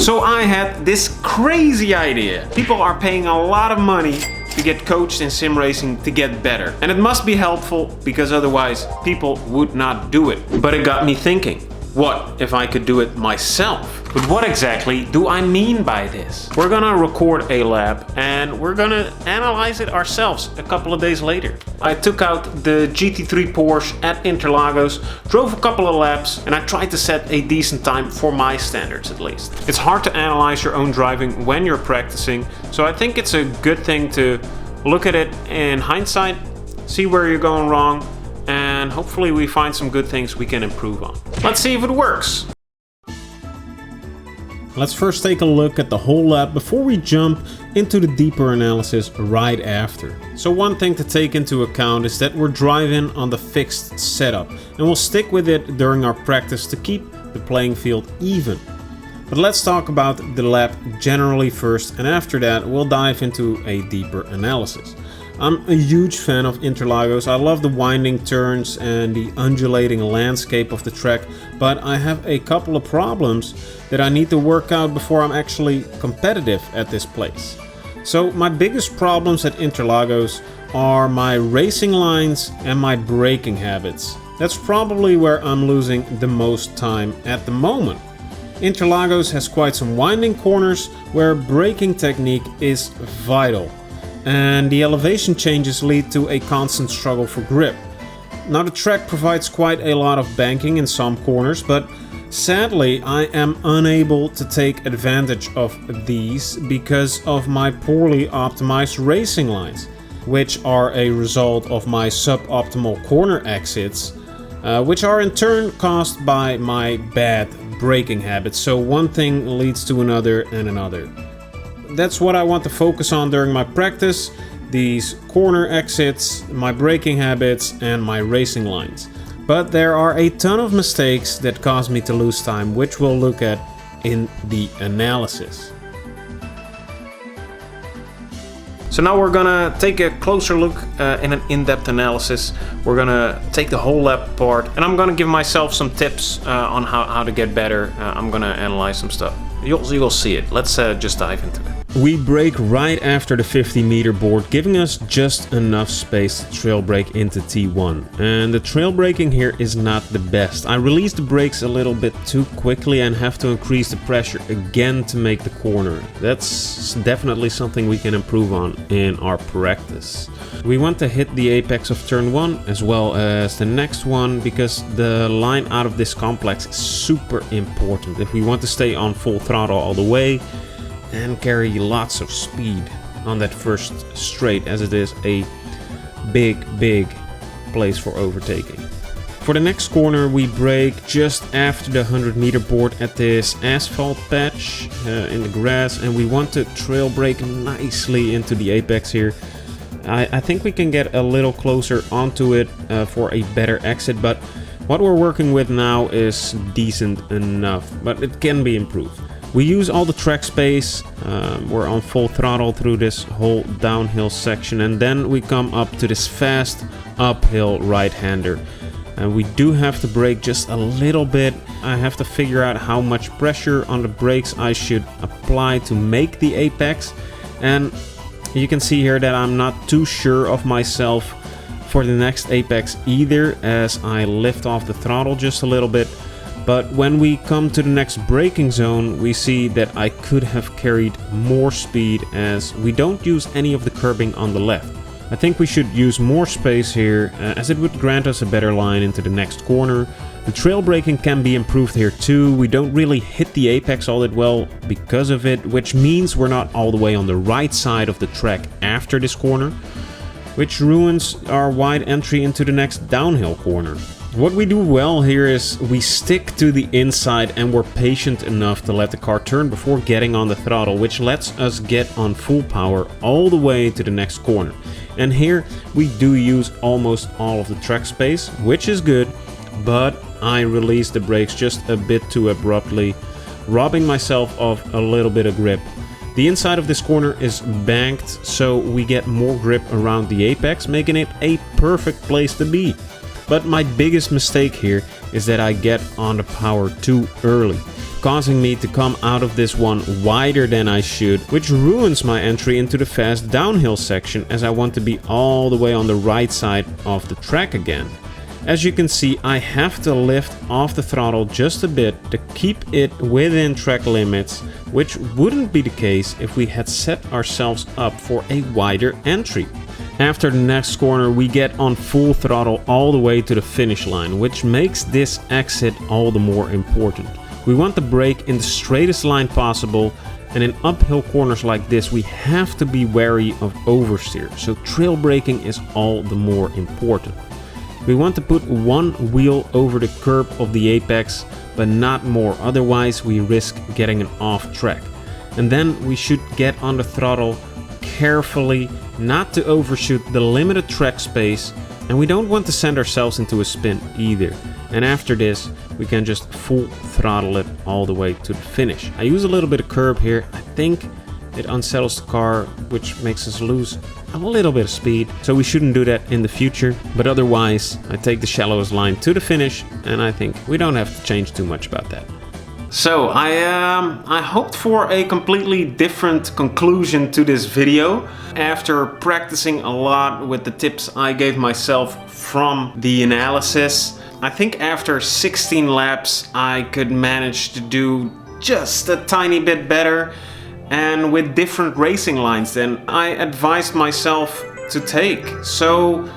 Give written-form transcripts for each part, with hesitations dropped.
So I had this crazy idea. People are paying a lot of money to get coached in sim racing to get better. And it must be helpful because otherwise people would not do it. But it got me thinking, what if I could do it myself? But what exactly do I mean by this? We're gonna record a lap and we're gonna analyze it ourselves a couple of days later. I took out the GT3 Porsche at Interlagos, drove a couple of laps, and I tried to set a decent time for my standards at least. It's hard to analyze your own driving when you're practicing, so I think it's a good thing to look at it in hindsight, see where you're going wrong, and hopefully we find some good things we can improve on. Let's see if it works. Let's first take a look at the whole lap before we jump into the deeper analysis right after. So one thing to take into account is that we're driving on the fixed setup and we'll stick with it during our practice to keep the playing field even. But let's talk about the lap generally first, and after that we'll dive into a deeper analysis. I'm a huge fan of Interlagos. I love the winding turns and the undulating landscape of the track, but I have a couple of problems that I need to work out before I'm actually competitive at this place. So my biggest problems at Interlagos are my racing lines and my braking habits. That's probably where I'm losing the most time at the moment. Interlagos has quite some winding corners where braking technique is vital, and the elevation changes lead to a constant struggle for grip. Now the track provides quite a lot of banking in some corners, but sadly I am unable to take advantage of these because of my poorly optimized racing lines, which are a result of my suboptimal corner exits, which are in turn caused by my bad braking habits. So one thing leads to another and another. That's what I want to focus on during my practice: these corner exits, my braking habits, and my racing lines. But there are a ton of mistakes that cause me to lose time, which we'll look at in the analysis. So now we're gonna take a closer look in an in-depth analysis. We're gonna take the whole lap apart, and I'm gonna give myself some tips on how to get better. I'm gonna analyze some stuff. You'll see it. Let's just dive into it. We brake right after the 50-meter board, giving us just enough space to trail brake into T1. And the trail braking here is not the best. I released the brakes a little bit too quickly and have to increase the pressure again to make the corner. That's definitely something we can improve on in our practice. We want to hit the apex of turn 1 as well as the next one, because the line out of this complex is super important if we want to stay on full throttle all the way and carry lots of speed on that first straight, as it is a big place for overtaking. For the next corner we brake just after the 100-meter board at this asphalt patch in the grass, and we want to trail brake nicely into the apex here. I think we can get a little closer onto it for a better exit, but what we're working with now is decent enough, but it can be improved. We use all the track space, we're on full throttle through this whole downhill section, and then we come up to this fast uphill right-hander. And we do have to brake just a little bit. I have to figure out how much pressure on the brakes I should apply to make the apex. And you can see here that I'm not too sure of myself for the next apex either, as I lift off the throttle just a little bit. But when we come to the next braking zone, we see that I could have carried more speed, as we don't use any of the curbing on the left. I think we should use more space here, as it would grant us a better line into the next corner. The trail braking can be improved here too. We don't really hit the apex all that well because of it, which means we're not all the way on the right side of the track after this corner, which ruins our wide entry into the next downhill corner. What we do well here is we stick to the inside and we're patient enough to let the car turn before getting on the throttle, which lets us get on full power all the way to the next corner. And here we do use almost all of the track space, which is good, but I released the brakes just a bit too abruptly, robbing myself of a little bit of grip. The inside of this corner is banked, so we get more grip around the apex, making it a perfect place to be. But my biggest mistake here is that I get on the power too early. causing me to come out of this one wider than I should, which ruins my entry into the fast downhill section as I want to be all the way on the right side of the track again. As you can see, I have to lift off the throttle just a bit to keep it within track limits, which wouldn't be the case if we had set ourselves up for a wider entry. After the next corner, we get on full throttle all the way to the finish line, which makes this exit all the more important. We want to brake in the straightest line possible, and in uphill corners like this we have to be wary of oversteer, so trail braking is all the more important. We want to put one wheel over the curb of the apex, but not more, otherwise we risk getting an off track. And then we should get on the throttle carefully, not to overshoot the limited track space, and we don't want to send ourselves into a spin either. And after this, we can just full throttle it all the way to the finish. I use a little bit of curb here. I think it unsettles the car, which makes us lose a little bit of speed, so we shouldn't do that in the future. But otherwise, I take the shallowest line to the finish, and I think we don't have to change too much about that. So I hoped for a completely different conclusion to this video. After practicing a lot with the tips I gave myself from the analysis, I think after 16 laps I could manage to do just a tiny bit better, and with different racing lines than I advised myself to take. So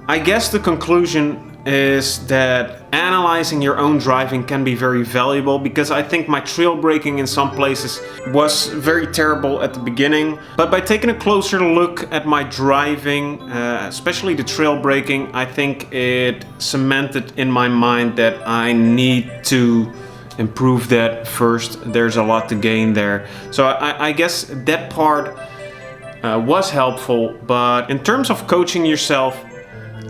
I guess the conclusion is that analyzing your own driving can be very valuable, because I think my trail braking in some places was very terrible at the beginning. But by taking a closer look at my driving, especially the trail braking, I think it cemented in my mind that I need to improve that first. There's a lot to gain there. So I guess that part was helpful. But in terms of coaching yourself,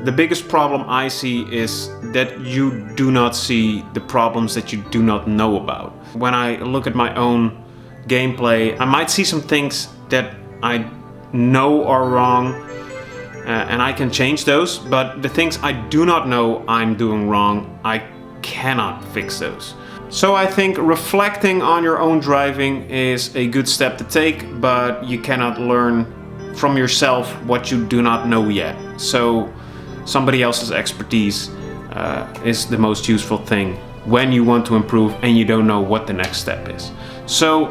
the biggest problem I see is that you do not see the problems that you do not know about. When I look at my own gameplay, I might see some things that I know are wrong, and I can change those, but the things I do not know I'm doing wrong, I cannot fix those. So I think reflecting on your own driving is a good step to take, but you cannot learn from yourself what you do not know yet. So somebody else's expertise is the most useful thing when you want to improve and you don't know what the next step is. So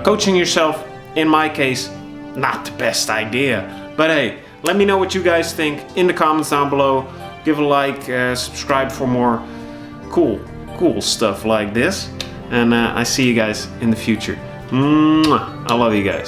coaching yourself, in my case, not the best idea. But hey, let me know what you guys think in the comments down below. Give a like, subscribe for more cool stuff like this. And I see you guys in the future. Mwah! I love you guys.